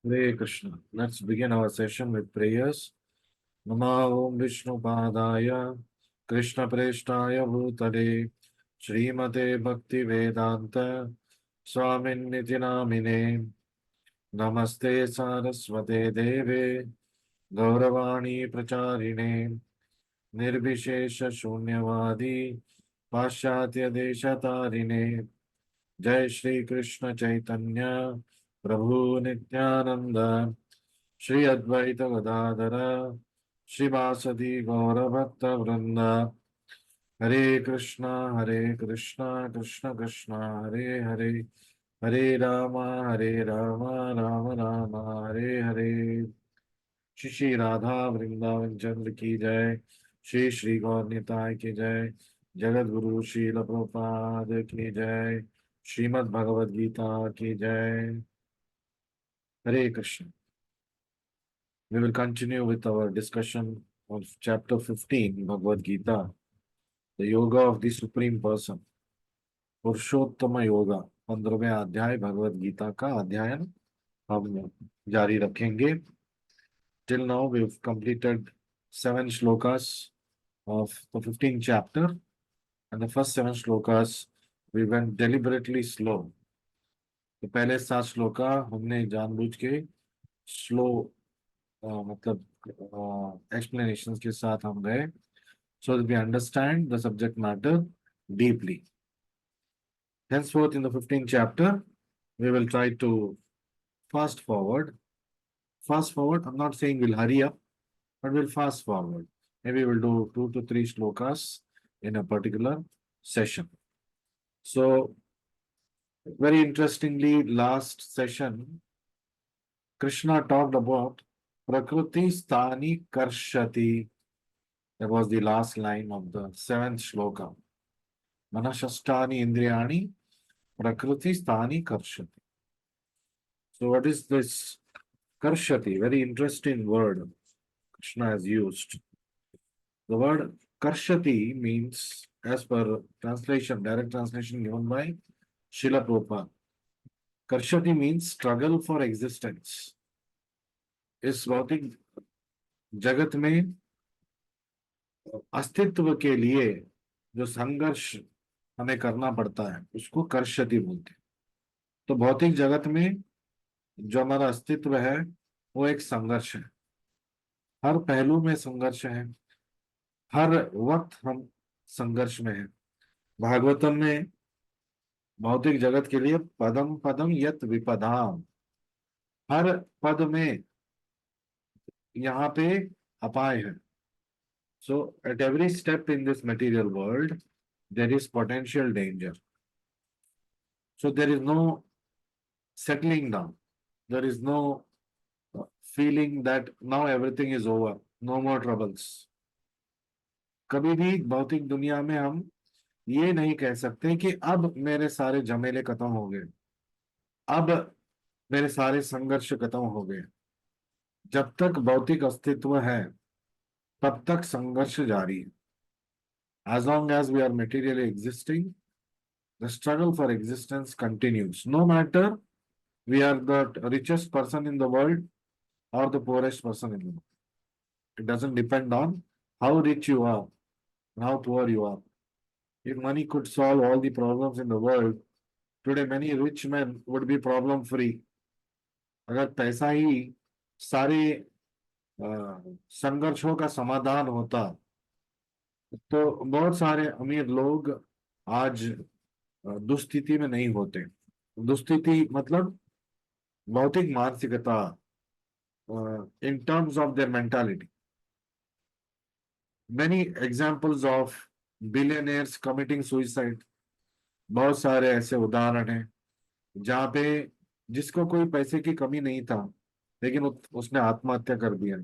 Hare Krishna. Let's begin our session with prayers. Nama Om Vishnu Padaya Krishna Preshtaya Bhutale Srimate Bhakti Vedanta Swamin Niti Namine Namaste Saraswate Deve Gauravani Pracharine Nirbhishesha Shunyavadi Paschatya Deshatarine Jai Shri Krishna Chaitanya Prabhu Nityananda Shri Advaita Gadadhara Shivasati Gaura Bhakta Vrinda Hare Krishna Krishna Krishna Hare Hare Hare Rama Rama Rama Hare Hare Shri Shri Radha Vrindavan चंद्र की जय। श्री श्री गौर निताय की जय। जगत गुरु श्रील प्रभुपाद की जय। श्रीमद् भगवद गीता की जय। हरे Krishna. We will continue with our discussion of chapter 15 Bhagavad Gita, the yoga of the supreme person, पुरुषोत्तम योगा। 15वें अध्याय भगवद गीता का अध्ययन हम जारी रखेंगे। Till now we've completed 7 shlokas of the 15th chapter, and the first 7 shlokas we went deliberately slow. तो पहले 7 श्लोका हमने जानबूझ के स्लो मतलब explanations के साथ हम गए, so that we understand the subject matter deeply. Henceforth, in the 15th chapter, we will try to fast forward. Fast forward, I'm not saying we'll hurry up, but we'll fast forward. Maybe we'll do 2 to 3 shlokas in a particular session. So, very interestingly, last session, Krishna talked about Prakriti Sthani Karshati. That was the last line of the 7th shloka. Manashashtani Indriyani Prakriti Sthani Karshati. So, what is this Karshati? Very interesting word Krishna has used. The word Karshati means, as per translation, direct translation given by Srila Prabhupada, Karshati means struggle for existence. इस भौतिक जगत में अस्तित्व के लिए जो संघर्ष हमें करना पड़ता है उसको कर्षति बोलते हैं। तो भौतिक जगत में जो हमारा अस्तित्व है वो एक संघर्ष है। हर पहलू में संघर्ष है, हर वक्त हम संघर्ष में हैं। भागवतम में भौतिक जगत के लिए पदम पदम यत विपदाम, हर पद में यहाँ पे अपाय है। So at every step in this material world, there is potential danger. So there is no settling down. There is no feeling that now everything is over, no more troubles. कभी भी भौतिक दुनिया में हम ये नहीं कह सकते कि अब मेरे सारे झमेले खत्म हो गए, अब मेरे सारे संघर्ष खत्म हो गए। जब तक भौतिक अस्तित्व है तब तक संघर्ष जारी है। As long as we are materially existing, the struggle for existence continues. No matter we are the richest person in the world or the poorest person in the world. It doesn't depend on how rich you are and how poor you are. If money could solve all the problems in the world, today many rich men would be problem free. अगर पैसा ही सारे संघर्षों का समाधान होता तो बहुत सारे अमीर लोग आज दुस्थिति में नहीं होते। दुस्थिति मतलब भौतिक मानसिकता, in terms of their mentality. Many examples of billionaires committing suicide. बहुत सारे ऐसे उदाहरण हैं जहाँ पे जिसको कोई पैसे की कमी नहीं था लेकिन उसने आत्महत्या कर दिया।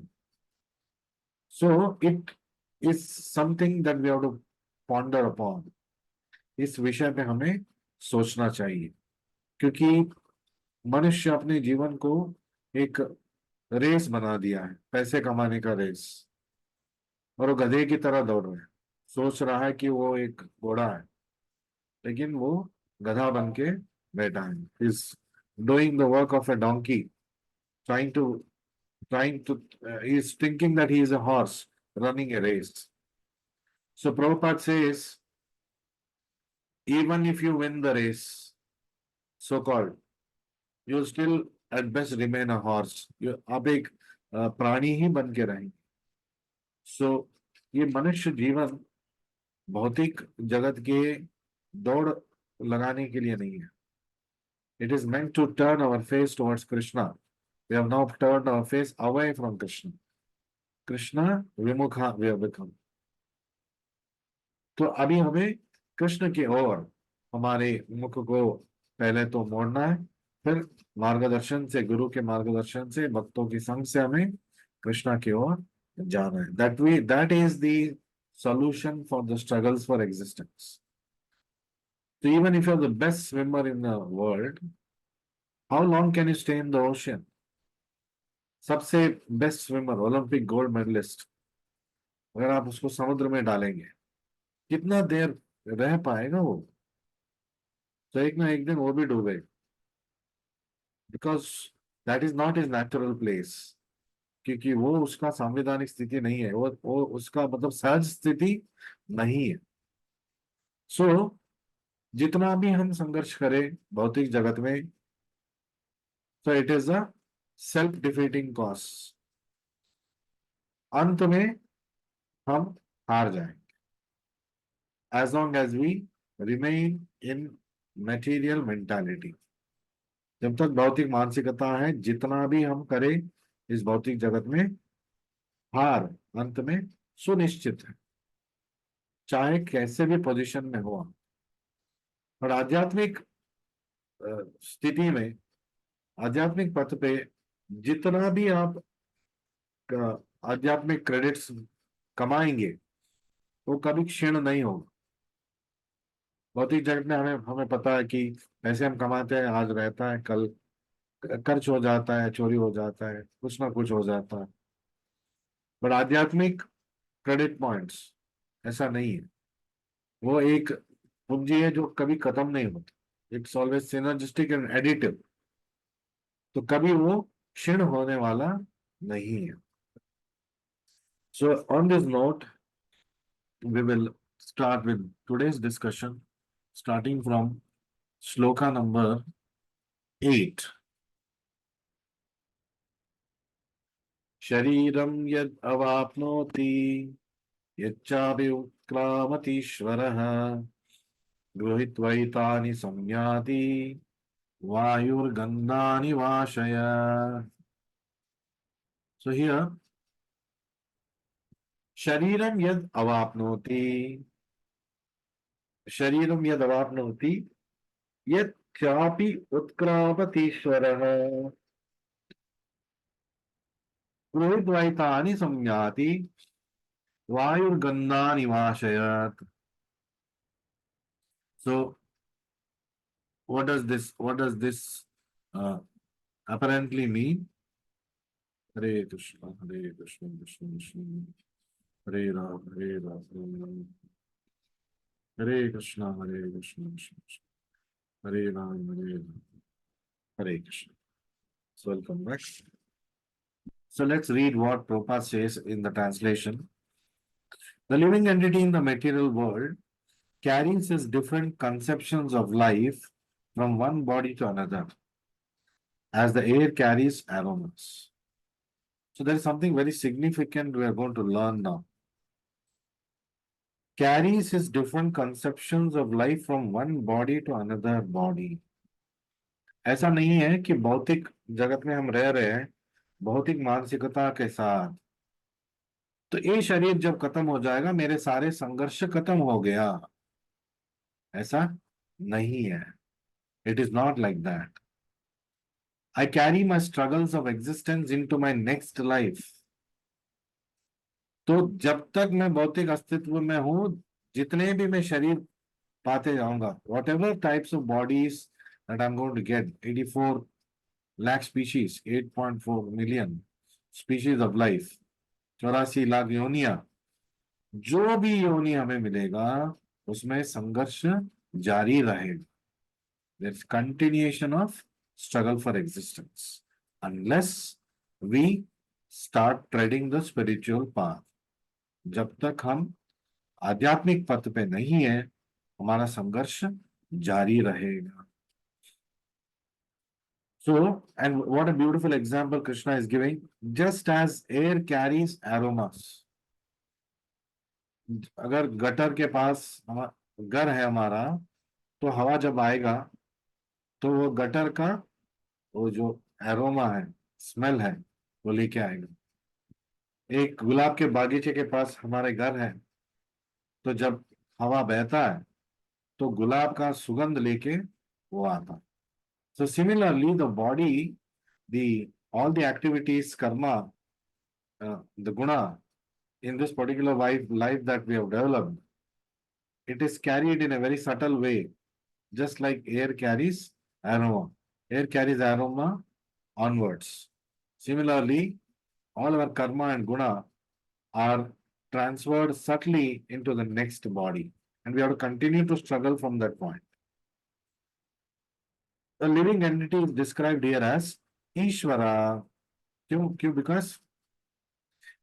So it is something that we have to ponder upon. इस विषय पे हमें सोचना चाहिए क्योंकि मनुष्य अपने जीवन को एक रेस बना दिया है, पैसे कमाने का रेस, और वो गधे की तरह दौड़ रहा है। सोच रहा है कि वो एक घोड़ा है लेकिन वो गधा बन के बैठा है। Is doing the work of A donkey. trying to he is thinking that he is a horse running a race. So Prabhupada says, even if you win the race, so called, you'll still at best remain a horse. आप एक प्राणी ही बन के रहेंगे. So ये मनुष्य जीवन भौतिक जगत के दौड़ लगाने के लिए नहीं है. It is meant to turn our face towards Krishna. We have now turned our face away from Krishna. Krishna Vimukha we have become. तो अभी हमें कृष्ण की ओर हमारे मुख को पहले तो मोड़ना है, फिर मार्गदर्शन से, गुरु के मार्गदर्शन से, भक्तों की संग से हमें कृष्णा की ओर जाना है. That is the solution for the struggles for existence. So even if you're the best swimmer in the world, how long can you stay in the ocean? सबसे best swimmer, Olympic gold medallist, अगर आप उसको समुद्र में डालेंगे, कितना देर रह पाएगा वो? तो एक ना एक दिन वो भी डूबे, because that is not is natural place. क्योंकि वो उसका संवैधानिक स्थिति नहीं है, वो उसका मतलब सहज स्थिति नहीं है. सो जितना भी हम संघर्ष करें भौतिक जगत में, तो it is a self defeating cause. अंत में हम हार जाएंगे. as long as we remain in material mentality. जब तक भौतिक मानसिकता है, जितना भी हम करें इस भौतिक जगत में, हार अंत में सुनिश्चित है, चाहे कैसे भी पोजीशन में हो. और आध्यात्मिक स्थिति में, आध्यात्मिक पथ पे जितना भी आप आध्यात्मिक क्रेडिट्स कमाएंगे, वो कभी क्षीण नहीं होगा. भौतिक जगत में हमें हमें पता है कि पैसे हम कमाते हैं, आज रहता है, कल खर्च हो जाता है, चोरी हो जाता है, कुछ ना कुछ हो जाता है. बट आध्यात्मिक क्रेडिट पॉइंट्स ऐसा नहीं है. वो एक पूंजी है जो कभी खत्म नहीं होती. It's always synergistic and additive. तो कभी वो क्षीण होने वाला नहीं है. So on this note we will start with today's discussion, starting from shloka number 8. शरीरं यद् अवाप्नोति यच्चापि उत्क्रामतीश्वरः गृहीत्वैतानि संयाति वायुर्गन्धानि वाशय. So here, शरीरं यद् अवाप्नोति, शरीरं यद् अवाप्नोति यच्चापि उत्क्रामतीश्वरः गृहीत्वैतानि संयाति वायुर्गन्धानि वाशयत्. So what does this apparently mean? Hare Krishna, Hare Krishna, Krishna Krishna, Hare Ram, Hare Ram, Hare Krishna, Hare Krishna, Krishna Krishna, Hare Ram, Hare Ram, Hare Krishna. So welcome back. So let's read what Prabhupada says in the translation. The living entity in the material world carries his different conceptions of life from one body to another, as the air carries aromas. So there is something very significant we are going to learn now. Carries his different conceptions of life from one body to another body. ऐसा नहीं है कि भौतिक जगत में हम रह रहे हैं भौतिक मानसिकता के साथ, तो ये शरीर जब खत्म हो जाएगा मेरे सारे संघर्ष खत्म हो गया. ऐसा नहीं है. It is not like that. I carry my struggles of existence into my next life. तो जब तक मैं भौतिक अस्तित्व में हूं, जितने भी मैं शरीर पाते जाऊंगा, whatever types of bodies that I'm going to get, 84 lakh species, 8.4 million species of life, 84 lakh योनिया, जो भी योनि हमें मिलेगा उसमें संघर्ष जारी रहेगा. There's continuation of struggle for existence unless we start treading the spiritual path. जब तक हम आध्यात्मिक पथ पे नहीं है, हमारा संघर्ष जारी रहेगा। So, and what a beautiful example Krishna is giving. Just as air carries aromas, अगर गटर के पास घर है हमारा, तो हवा जब आएगा तो वो गटर का वो जो एरोमा है, स्मेल है, वो लेके आएगा। एक गुलाब के बागीचे के पास हमारे घर है, तो जब हवा बहता है तो गुलाब का सुगंध लेके वो आता। So similarly, the body, the all the activities, karma, the guna in this particular life that we have developed, it is carried in a very subtle way, just like air carries aroma. Air carries aroma onwards. Similarly, all our karma and guna are transferred subtly into the next body, and we have to continue to struggle from that point. The living entity is described here as Ishvara. Because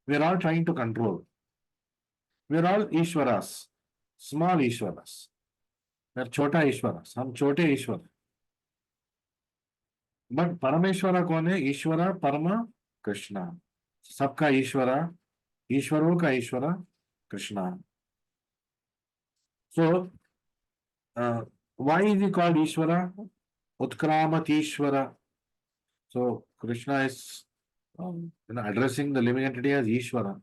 we are all trying to control. We are all Ishwaras, small Ishwaras. We are छोटा ईश्वरस, हम छोटे ईश्वर। But परमेश्वरा कौन है? ईश्वरा परमा कृष्णा, सबका ईश्वरा, ईश्वरों का ईश्वरा Krishna. So, why is he called Ishvara? Utkramat Ishvara. So, Krishna is addressing the living entity as Ishvara.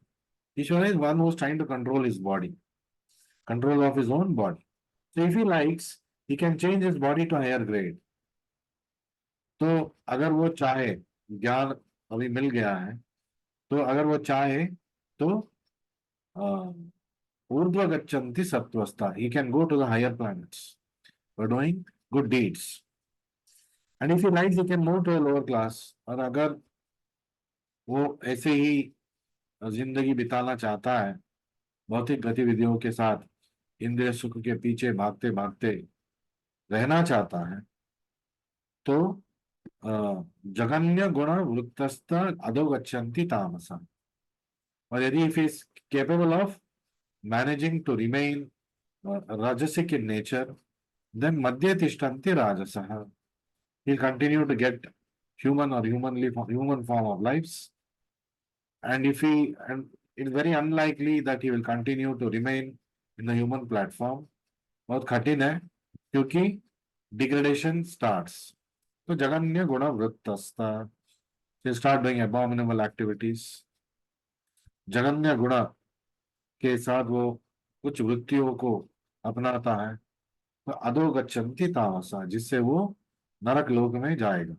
Ishvara is one who is trying to control his body, control of his own body. So, if he likes, he can change his body to higher grade. तो अगर वो चाहे, ज्ञान अभी मिल गया है, तो अगर वो चाहे तो ऊर्ध्व गच्छन्ति सत्वस्था, he can go to the higher planets for doing good deeds, and if he likes he can move to a lower class। और अगर वो ऐसे ही जिंदगी बिताना चाहता है भौतिक गतिविधियों के साथ, इंद्रिय सुख के पीछे भागते भागते रहना चाहता है, तो जगन्य गुण वृत्तस्थ अधो गच्छन्ति तामसा। और यदि if he is capable of managing to remain rajasic in nature, then madhya tishtanti rajasaha. He'll continue to get human or human form of lives. And it's very unlikely that he will continue to remain in the human platform. बहुत कठिन है, क्योंकि degradation starts. तो जगन्य गुण वृत्तस्था, he start doing abominable activities। जगन्य गुण के साथ वो कुछ वृत्तियों को अपनाता है, तो अधो गच्छन्ति तामसा, जिससे वो नरक लोक में जाएगा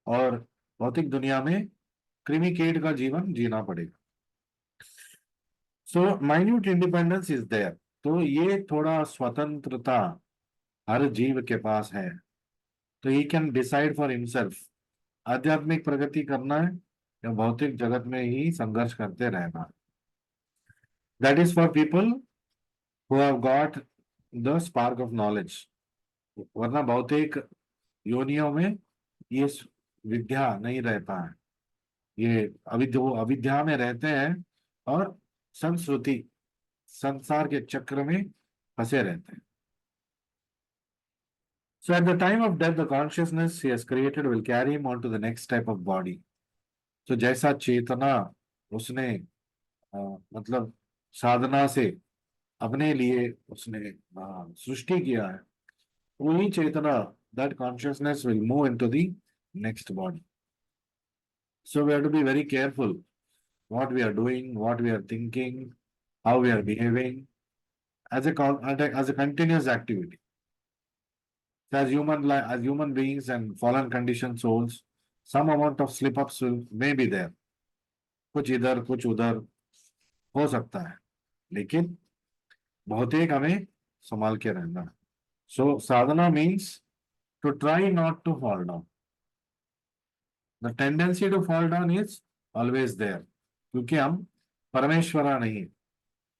और भौतिक दुनिया में कृमिकीट का जीवन जीना पड़ेगा। सो माइन्यूट इंडिपेंडेंस इज देयर। तो ये थोड़ा स्वतंत्रता हर जीव के पास है, तो he can decide for himself आध्यात्मिक प्रगति करना है या भौतिक जगत में ही संघर्ष करते रहना है। That is for people who have got the spark of knowledge. वरना भौतिक योनियों में ये विद्या नहीं रहता है, ये अविद्या में रहते हैं और संस्कृति संसार के चक्र में फंसे रहते हैं। So at the time of death, the consciousness he has created will carry him on to the next type of body. So जैसा चेतना उसने मतलब साधना से अपने लिए उसने सृष्टि किया है, वही चेतना, that consciousness will move into the next body. So we have to be very careful what we are doing, what we are thinking, how we are behaving as a continuous activity. So as human beings and fallen conditioned souls, some amount of slip ups may be there. कुछ इधर कुछ उधर हो सकता है, लेकिन बहुत एक हमें संभाल के रहना। So sadhana means to try not to fall down. The tendency to fall down is always there, क्योंकि हम परमेश्वरा नहीं,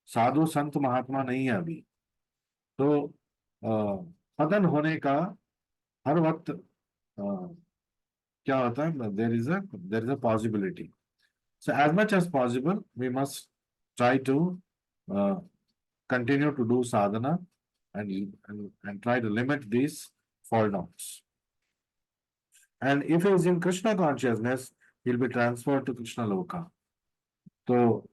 साधु संत महात्मा नहीं है अभी। तो पतन होने का हर वक्त क्या होता है, there is a possibility. So as much as possible, we must try to uh, continue to do sadhana and try to limit these fall downs. And if he is in Krishna consciousness, he'll be transferred to Krishna Loka. तो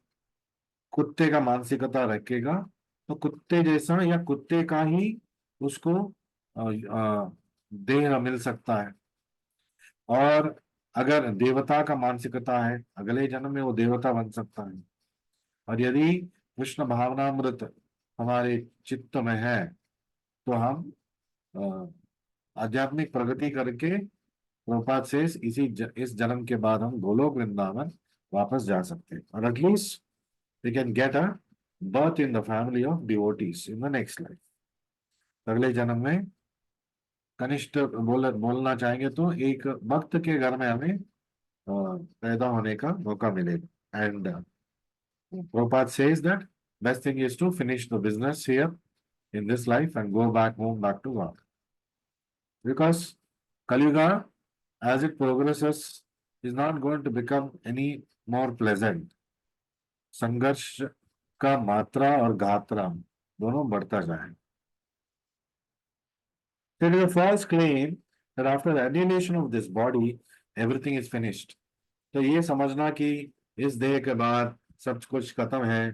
कुत्ते का मानसिकता रखेगा तो कुत्ते जैसा या कुत्ते का ही उसको देह मिल सकता है. और अगर देवता का मानसिकता है, अगले जन्म में वो देवता बन सकता है. और यदि कृष्ण भावनामृत हमारे चित्त में है तो हम आध्यात्मिक प्रगति करके प्रभुपाद से इस जन्म के बाद हम गोलोक वृंदावन वापस जा सकते हैं. और at least we can get a birth in the family of devotees in the next life. अगले जन्म में कनिष्ठ बोलना चाहेंगे तो एक भक्त के घर में हमें पैदा होने का मौका मिलेगा. And Prabhupada says that best thing is to finish the business here in this life and go back home, back to God. Because Kali Yuga, as it progresses, is not going to become any more pleasant. संघर्ष का मात्रा और गात्रा दोनों बढ़ता जाए. There is a false claim that after the annihilation of this body, everything is finished. तो ये समझना कि इस देह के बाद सब कुछ खत्म है,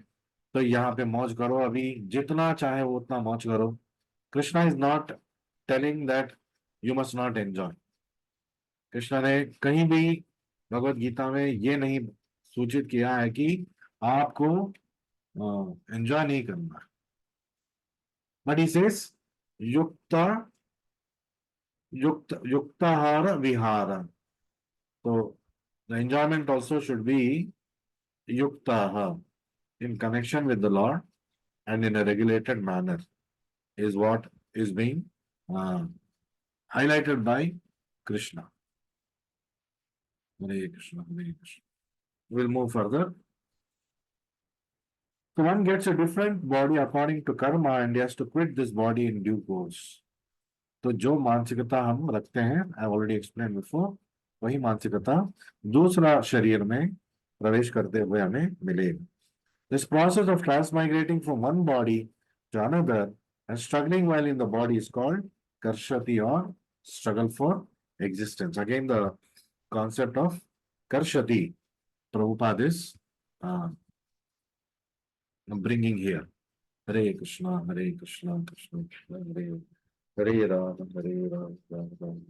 तो यहाँ पे मौज करो, अभी जितना चाहे वो उतना मौज करो. Krishna is not telling that you must not enjoy. Krishna ने कहीं भी भगवत गीता में ये नहीं सूचित किया है कि आपको एंजॉय नहीं करना. But he says yukta yuktahara vihara. तो the enjoyment also should be yuktahara in connection with the Lord and in a regulated manner is what is being uh, highlighted by Krishna. Hare Krishna, Hare Krishna. We'll move further. So one gets a different body according to karma and he has to quit this body in due course. तो जो मानसिकता हम रखते हैं, I already explained before, वही मानसिकता दूसरा शरीर में प्रवेश करते हुए हमें मिलेगा. This process of transmigrating from one body to another and struggling while in the body is called karshati or struggle for existence. Again, the concept of karshati, Prabhupada is bringing here. Hare Krishna, Hare Krishna, Krishna Krishna, Hare Rama, Hare Rama, Rama Rama,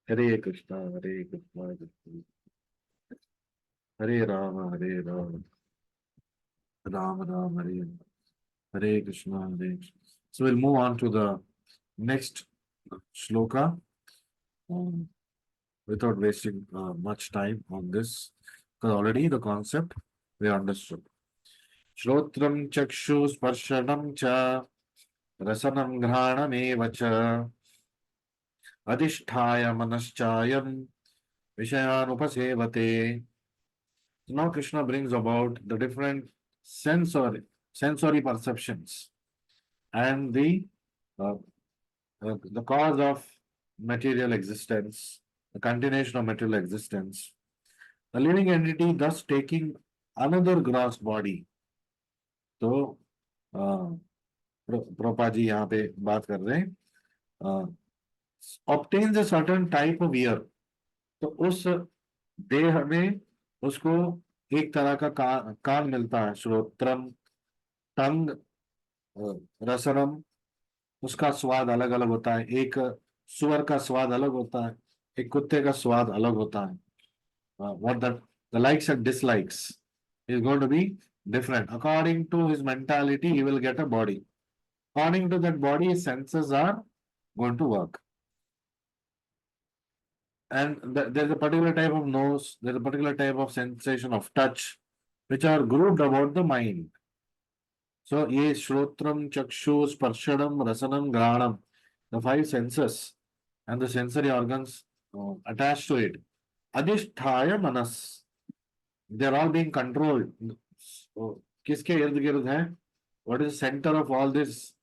Hare Krishna, Hare Krishna, Hare Rama, Hare Rama, Rama Rama, Hare Rama. Hare Krishna, Hare Krishna. So we'll move on to the next shloka without wasting much time on this, because already the concept we understood. Shrotram chakshu sparshanam cha rasanam ghranam cha adhisthaya manaschayam vishayanupasevate. So now Krishna brings about the different sensory perceptions and the cause of material existence, the continuation of material existence. The living entity thus taking another gross body. तो प्रोपा जी यहाँ पे बात कर रहे हैं, obtains a certain type of ear. तो उस देह में उसको एक तरह का कान मिलता है, श्रोत्रम, टंग, रसनम, उसका स्वाद अलग अलग होता है. एक सुअर का स्वाद अलग होता है, एक कुत्ते का स्वाद अलग होता है. what the likes and dislikes is going to be different. According to his mentality, he will get a body. According to that body, his senses are going to work. And there's a particular type of nose, there's a particular type of sensation of touch, which are grouped about the mind. So, ye shrotram, chakshu, sparshanam, rasanam, granam, the five senses and the sensory organs attached to it. Adhisthaya manas, they are all being controlled. So, किसके इर्द गिर्द है? What is the center of all this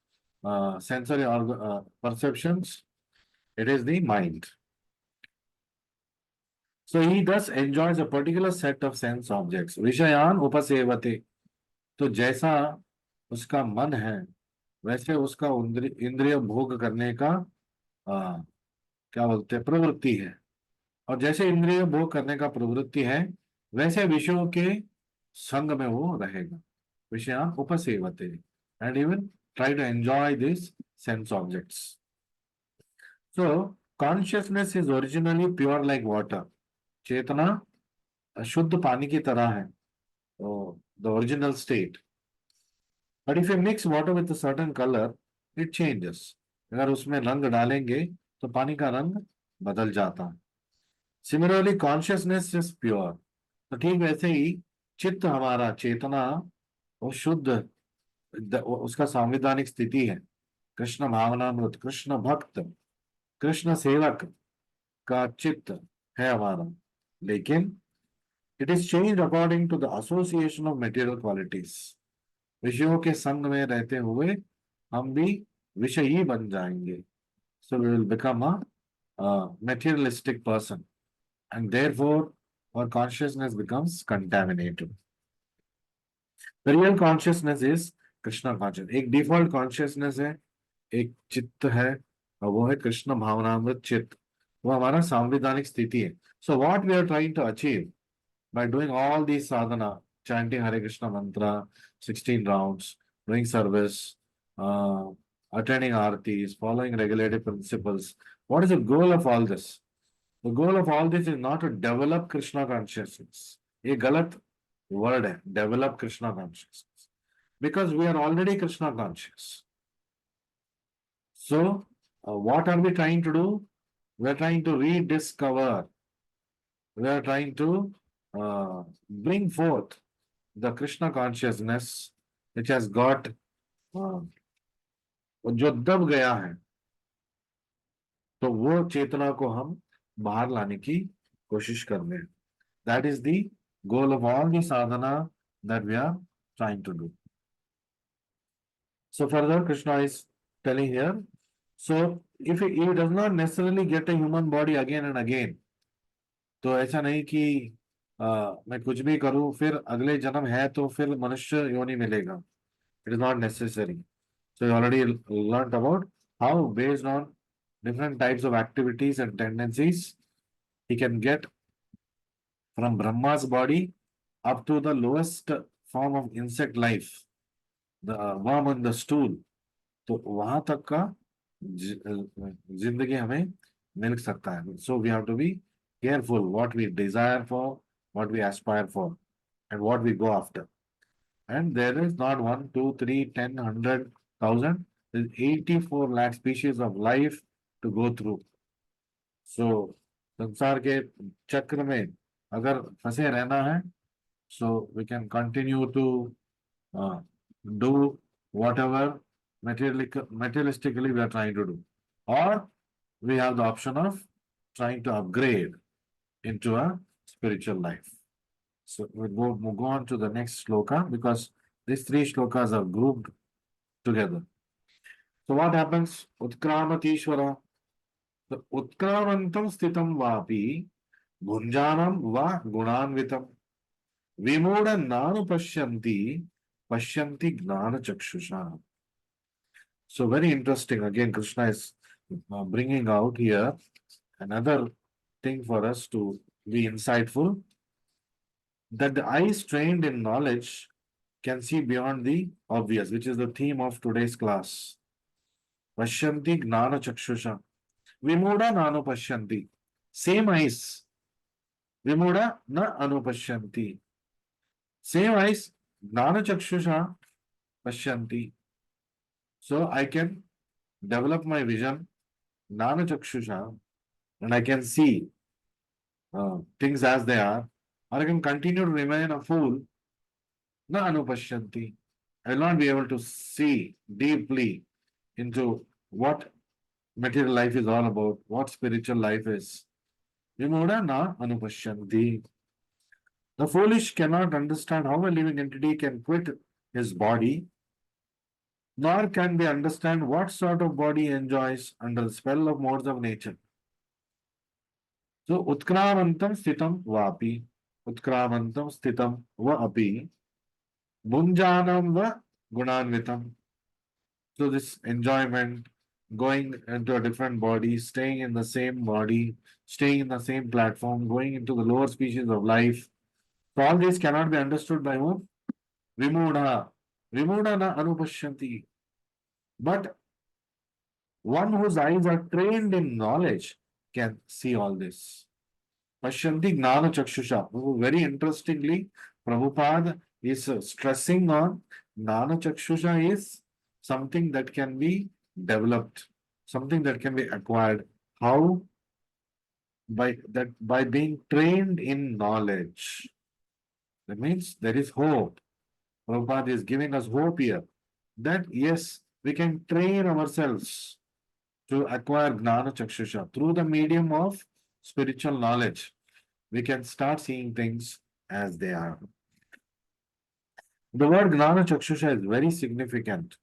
sensory perceptions? It is the mind. So he thus enjoys a particular set of sense objects. विषयान उपसेवते. तो जैसा उसका मन है वैसे उसका इंद्रिय भोग करने का आ, क्या बोलते हैं प्रवृत्ति है। और जैसे इंद्रिय भोग करने का प्रवृत्ति है वैसे विषयों के संग में वो रहेगा। विषयान उपसेवते and even try to enjoy this sense objects. So consciousness is originally pure like water. चेतना शुद्ध पानी की तरह है, the original state. But if you mix water with certain colour it changes. अगर उसमें रंग डालेंगे तो पानी का रंग बदल जाता है। Similarly consciousness is pure. तो ठीक वैसे ही चित्त हमारा चेतना वो शुद्ध उसका सांविधानिक स्थिति है। कृष्ण भावनामृत कृष्ण भक्त कृष्ण सेवक का चित्त है हमारा। लेकिन it is change according to the association of material qualities. विषयों के संग में रहते हुए हम भी विषयी बन जाएंगे। So we will become a materialistic person and therefore our consciousness becomes contaminated. The real consciousness is Krishna consciousness। एक डिफॉल्ट कॉन्शियसनेस है, एक चित्त है और वो है कृष्ण भावनामृत चित्त। वो हमारा सांविधानिक स्थिति है। So what we are trying to achieve by doing all these sadhana, chanting Hare Krishna mantra, 16 rounds, doing service, uh, attending aartis, following regulative principles. What is the goal of all this? The goal of all this is not to develop Krishna consciousness. ये गलत word है, develop Krishna consciousness. Because we are already Krishna conscious. So, what are we trying to do? We are trying to rediscover. We are trying to bring forth the Krishna consciousness which has got जो दब गया है, तो वो चेतना को हम बाहर लाने की कोशिश कर रहे हैं। That is the goal of all the sadhana that we are trying to do. So further Krishna is telling here, so if he does not necessarily get a human body again and again, तो ऐसा नहीं कि मैं कुछ भी करूं फिर अगले जन्म है तो फिर मनुष्य योनि मिलेगा। It is not necessary. So you already learn about how based on different types of activities and tendencies he can get from Brahma's body up to the lowest form of insect life, the worm in the stool। तो वहां तक का जिंदगी हमें मिल सकता है। So we have to be careful what we desire for, what we aspire for and what we go after. And there is not 1 2 3 10 100 1000, 84 lakh species of life to go through। So संसार के चक्र में अगर फंसे रहना है, so we can continue to do whatever materialistically we are trying to do, or we have the option of trying to upgrade into a spiritual life। So we'll go on to the next shloka because these three shlokas are grouped together। So what happens? Utkramatishvara, उत्क्रामन्तं स्थितं वापि भुञ्जानं वा गुणान्वितं विमूढ नानुपश्यन्ति पश्यन्ति ज्ञानचक्षुषा। So very interesting. Again, Krishna is bringing out here another thing for us to be insightful, that the eyes trained in knowledge can see beyond the obvious, which is the theme of today's class। Pashyanti gnana chakshusha vimuda nano pashyanti। Same eyes, vimuda na anupashyanti। Same eyes, gnana chakshusha pashyanti। So I can develop my vision, gnana chakshusha, and I can see things as they are, or I can continue to remain a fool, na anupashyanti। I will not be able to see deeply into what material life is all about, what spiritual life is। Vimuda na anupashyanti। The foolish cannot understand how a living entity can quit his body, nor can they understand what sort of body he enjoys under the spell of modes of nature। So utkramantam sthitam vapi, utkramantam sthitam va api, bhunjanam va gunanvitam. So this enjoyment, going into a different body, staying in the same body, staying in the same platform, going into the lower species of life. So all this cannot be understood by whom? Vimudha. Vimudha na anupashyanti. But one whose eyes are trained in knowledge can see all this. Pashyanti Gnana Chakshusha. Very interestingly, Prabhupada is stressing on Gnana Chakshusha is something that can be developed, something that can be acquired. How? By being trained in knowledge. That means there is hope. Prabhupada is giving us hope here that yes, we can train ourselves to acquire Gnana Chakshusha through the medium of spiritual knowledge. We can start seeing things as they are. The word Gnana Chakshusha is very significant.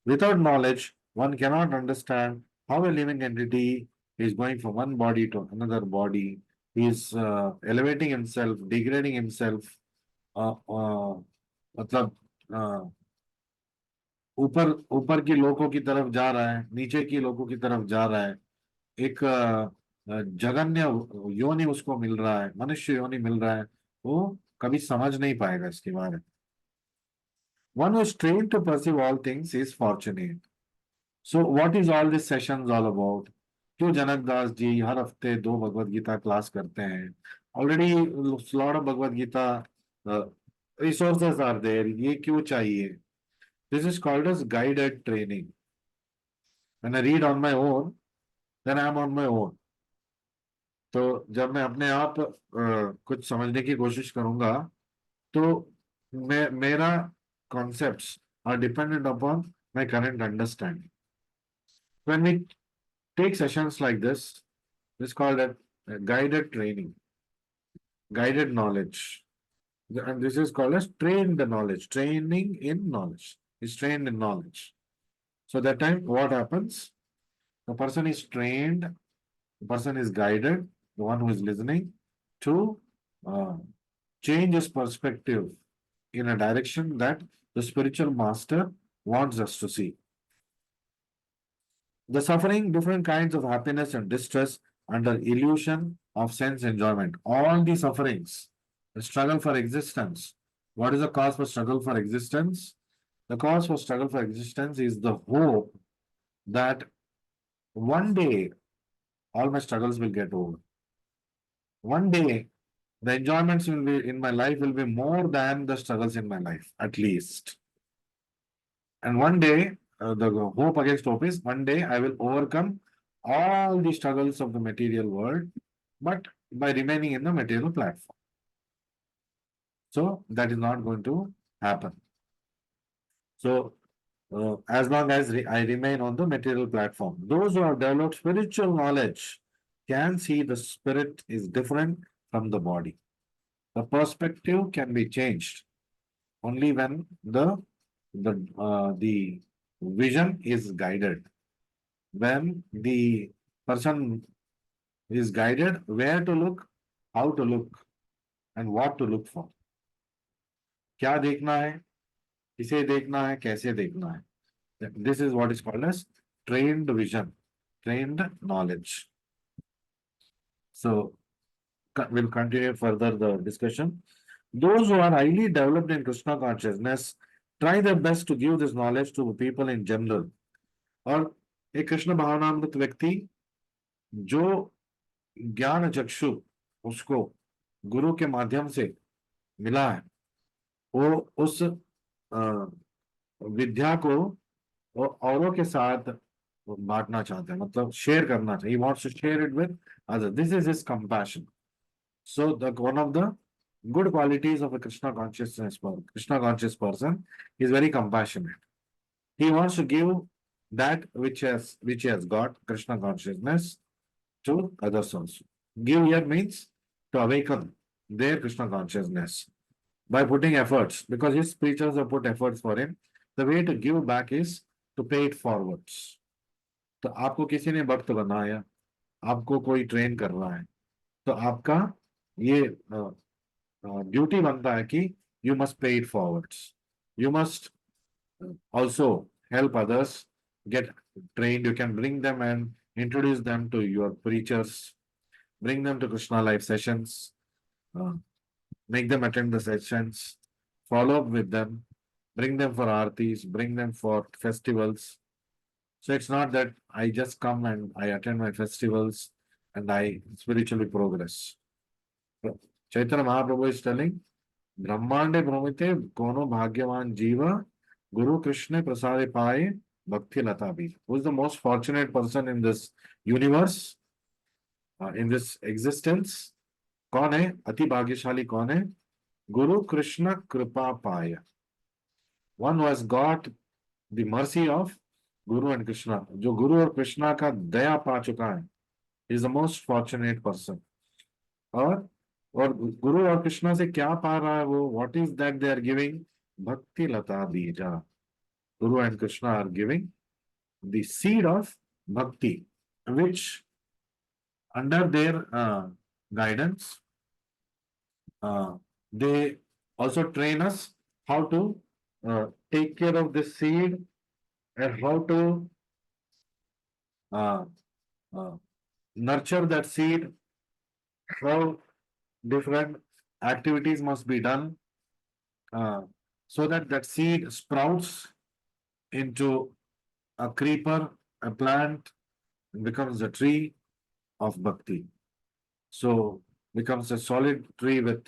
Without knowledge, one cannot understand how a living entity is going from one body to another body. He is elevating himself, degrading himself, मतलब ऊपर ऊपर की लोगों की तरफ जा रहा है, नीचे की लोगों की तरफ जा रहा है। एक जगन्य योनि उसको मिल रहा है, मनुष्य योनि मिल रहा है, वो कभी समझ नहीं पाएगा इसके बारे में। One who is trained to perceive all things is fortunate. So what is all this sessions all about? क्यों जनक दास जी हर हफ्ते 2 भगवत गीता क्लास करते हैं? Already lot of Bhagavad Gita resources are there. ये क्यों चाहिए? This is called as guided training. When I read on my own, then I am on my own. तो जब मैं अपने आप कुछ समझने की कोशिश करूंगा, तो मेरा concepts are dependent upon my current understanding. When we take sessions like this is called a guided training, guided knowledge. And this is called as trained knowledge, training in knowledge. Is trained in knowledge. So that time what happens? The person is trained, the person is guided, the one who is listening, to uh, change his perspective in a direction that the spiritual master wants us to see. The suffering, different kinds of happiness and distress under illusion of sense enjoyment. All the sufferings, the struggle for existence. What is the cause for struggle for existence? The cause for struggle for existence is the hope that one day all my struggles will get over. One day the enjoyments will be in my life will be more than the struggles in my life, at least. And one day, the hope against hope is one day I will overcome all the struggles of the material world, but by remaining in the material platform. So that is not going to happen. So as long as I remain on the material platform, those who have developed spiritual knowledge can see the spirit is different from the body. The perspective can be changed only when the vision is guided. When the person is guided where to look, how to look, and what to look for. क्या देखना है, किसे देखना है, कैसे देखना है. This is what is called as trained vision, trained knowledge. So we'll continue further the discussion. Those who are highly developed in Krishna consciousness try their best to give this knowledge to people in general. और एक कृष्ण भावनामृत व्यक्ति जो ज्ञान चक्षु उसको गुरु के माध्यम से मिला है, वो उस विद्या को औरों के साथ बांटना चाहते हैं, मतलब शेयर करना चाहिए. He wants to share it with others. This is his compassion. So the one of the good qualities of a Krishna conscious person is very compassionate. He wants to give that which he has got, Krishna consciousness, to others also. Give here means to awaken their Krishna consciousness by putting efforts, because his preachers have put efforts for him. The way to give back is to pay it forwards. तो आपको किसी ने भक्त बनाया, आपको कोई train कर रहा है, तो तो आपका ये ड्यूटी बनता है कि you must pay it forwards. You must also help others get trained. You can bring them and introduce them to your preachers, bring them to Krishna live sessions, uh, make them attend the sessions, follow up with them, bring them for artis, bring them for festivals. So it's not that I just come and I attend my festivals and I spiritually progress. Chaitanya Mahaprabhu is telling, ब्रह्मांडे भ्रमिते कोनो भाग्यवान जीव गुरु कृष्ण प्रसादे पाए भक्ति लता भी. Who is the most fortunate person in this universe, in this existence? कौन है अति भाग्यशाली? कौन है? गुरु कृष्ण कृपा पाए. One who has got the mercy of Guru and Krishna. जो गुरु और कृष्णा का दया पा चुका है is the most fortunate person. और गुरु और कृष्णा से क्या पा रहा है वो? What is that they are giving? Bhakti lata bija. Guru and Krishna are giving the seed of bhakti, which under their guidance they also train us how to take care of this seed and how to uh, uh, nurture that seed, how different activities must be done so that that seed sprouts into a creeper, a plant, and becomes a tree of bhakti. So becomes a solid tree with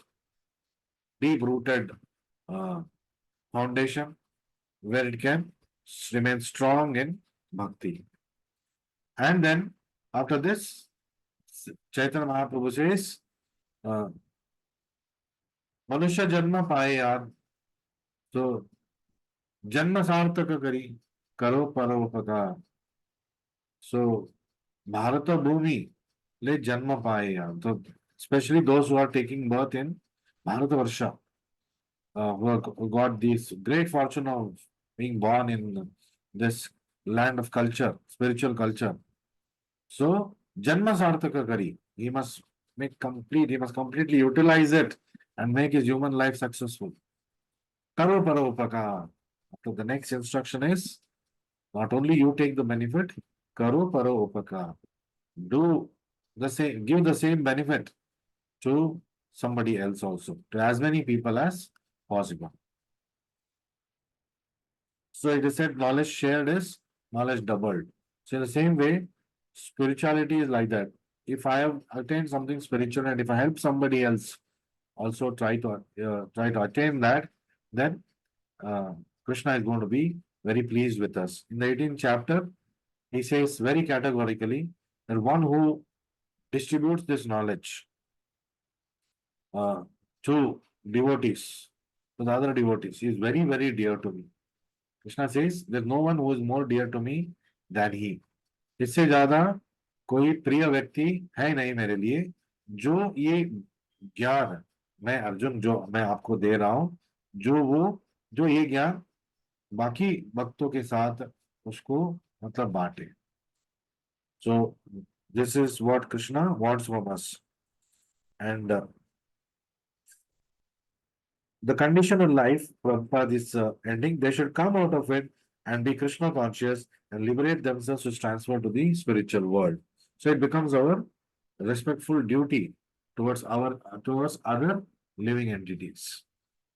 deep-rooted foundation where it can remain strong in bhakti. And then after this, Chaitanya Mahaprabhu says, मनुष्य जन्म पाए यार तो जन्म सार्थक करी करो परोपकार. सो भारत भूमि ले जन्म पाए यार तो especially those who are taking birth in Bharatavarsha, who have got this great fortune of being born in this land of culture, spiritual culture. So janma sarthaka kari, he must he must completely utilize it and make his human life successful. Karo paropakar. So the next instruction is not only you take the benefit, karo paropakar. Do the same, give the same benefit to somebody else also, to as many people as possible. So it is said knowledge shared is knowledge doubled. So in the same way, spirituality is like that. If I have attained something spiritual and if I help somebody else also try to attain that, then Krishna is going to be very pleased with us. In the 18th chapter, he says very categorically that one who distributes this knowledge to devotees, to the other devotees, he is very, very dear to me. Krishna says, there's no one who is more dear to me than he. इससे ज्यादा कोई प्रिय व्यक्ति है नहीं मेरे लिए. जो ये ज्ञान मैं अर्जुन जो मैं आपको दे रहा हूं, जो ये ज्ञान बाकी भक्तों के साथ उसको मतलब बांटे. So this is what Krishna wants from us. And the condition in life, Prabhupada is ending, they should come out of it and be Krishna conscious and liberate themselves to transfer to the spiritual world. So it becomes our respectful duty towards other living entities.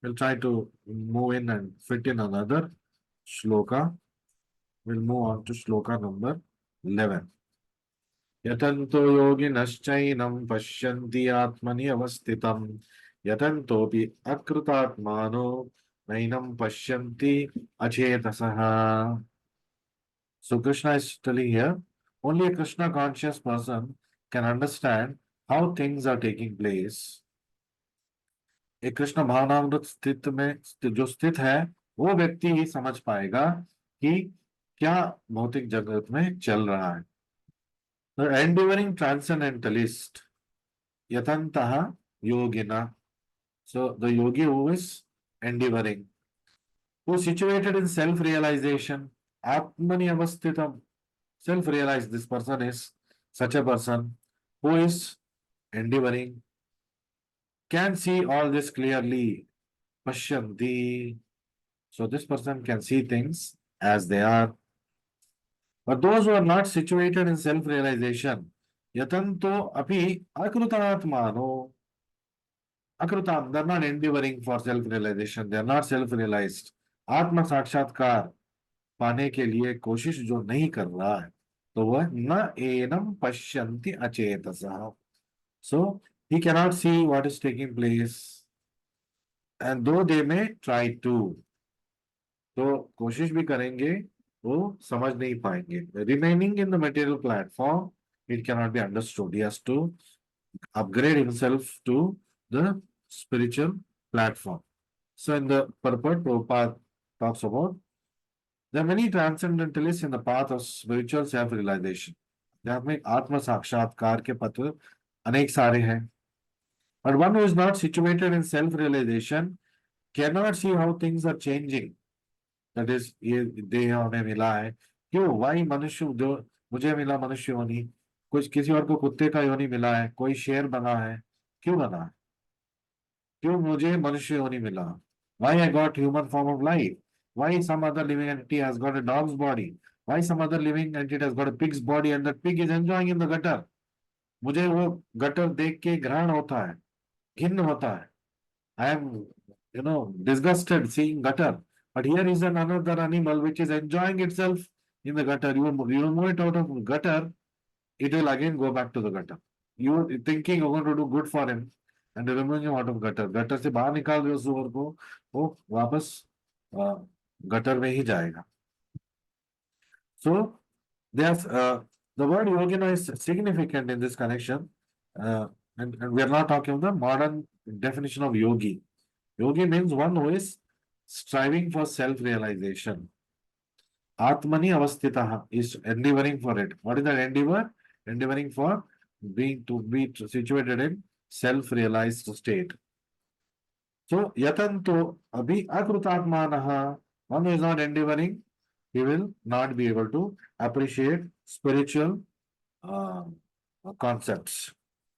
We'll try to move in and fit in another shloka. We'll move on to shloka number 11. यतन्तो योगिनश्चैनं पश्यन्ति आत्मनि अवस्थितं यतन्तोऽपि अकृतात्मानो नैनं पश्यन्ति अचेतसः. So Krishna is telling here, only a Krishna conscious person can understand how things are taking place. एक कृष्ण भावनामृत स्थित में जो स्थित है वो व्यक्ति ही समझ पाएगा कि क्या भौतिक जगत में चल रहा है. The enduring transcendentalist, yatantaha yogina. So the yogi who is enduring, who is situated in self-realization, atmani avasthitam, self-realized. This person is such a person who is endeavoring, can see all this clearly. Pashyanti. So this person can see things as they are. But those who are not situated in self-realization, yatanto api akrutatmano. Akrutam, they're not endeavoring for self-realization, they are not self-realized. आत्म साक्षात्कार पाने के लिए कोशिश जो नहीं कर रहा है, तो वह न एनम पश्यन्ति अचेतसः. So he cannot see what is taking place, and though they may try to, तो कोशिश भी करेंगे वो समझ नहीं पाएंगे. Remaining in the material platform, it cannot be understood. He has to upgrade himself to the spiritual platform. So in the purport, Prabhupada talks about there are many transcendentalists in the path of spiritual self-realization. में आत्म साक्षात्कार के पथ अनेक सारे हैं. But one who is not situated in self-realization cannot see how things are changing. That is, ये देह हमें मिला है, क्यों, वाई मनुष्य जो मुझे मिला मनुष्य योनि, कुछ किसी और को कुत्ते का योनि मिला है, कोई शेर बना है, क्यों बना है, क्यों मुझे मनुष्य योनि मिला, why I got human form of life, why some other living entity has got a dog's body, why some other living entity has got a pig's body and that pig is enjoying in the gutter. मुझे वो gutter देख के घृण होता है, घिन्न होता है. I am, disgusted seeing gutter. But here is another animal which is enjoying itself in the gutter. You move it out of gutter, it will again go back to the gutter. You are thinking you're going to do good for him and removing him out of gutter. Gutter से बाहर निकाल दो सुअर को, वो वापस gutter में ही जाएगा. So there's the word yogina is significant in this connection, and we are not talking about the modern definition of yogi. Yogi means one who is striving for self-realization. Atmani avastitaha is endeavoring for it. What is that endeavor? Endeavoring for being to be situated in self-realized state. So yatanto abhi akrutatmanaha, one who is not endeavoring, he will not be able to appreciate spiritual concepts,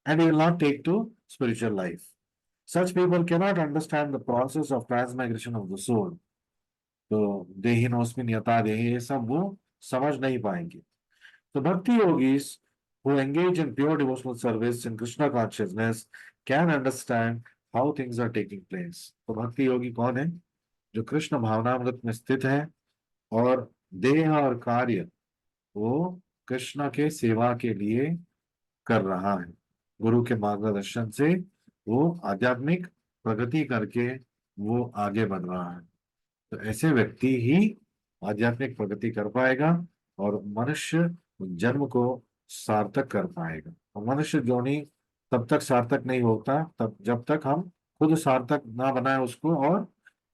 and he will not take to spiritual life. Such people cannot understand the process of transmigration of the soul. तो देहिनोस्मिन यथा देहि, ये सब वो समझ नहीं पाएंगे. So bhakti yogis who engage in pure devotional service in Krishna consciousness can understand how things are taking place. तो भक्ति योगी कौन है? जो कृष्ण भावनामृत में स्थित है और देह और कार्य वो कृष्ण के सेवा के लिए कर रहा है. गुरु के मार्गदर्शन से वो आध्यात्मिक प्रगति करके वो आगे बढ़ रहा है. तो ऐसे व्यक्ति ही आध्यात्मिक प्रगति कर पाएगा और मनुष्य जन्म को सार्थक कर पाएगा. और मनुष्य जोनी तब तक सार्थक नहीं होता तब जब तक हम खुद सार्थक ना बनाए उसको और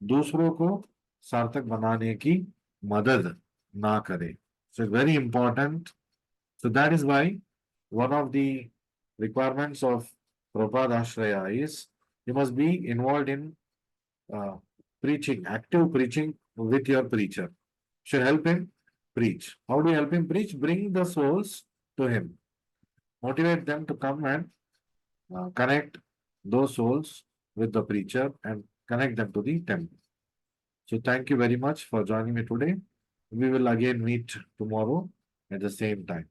दूसरों को सार्थक बनाने की मदद ना करें. So it's very important. So that is why one of the requirements of Prabhupada Ashraya is you must be involved in preaching, active preaching with your preacher. Should help him preach. How do you help him preach? Bring the souls to him. Motivate them to come and connect those souls with the preacher and connect them to the temple. So thank you very much for joining me today. We will again meet tomorrow at the same time.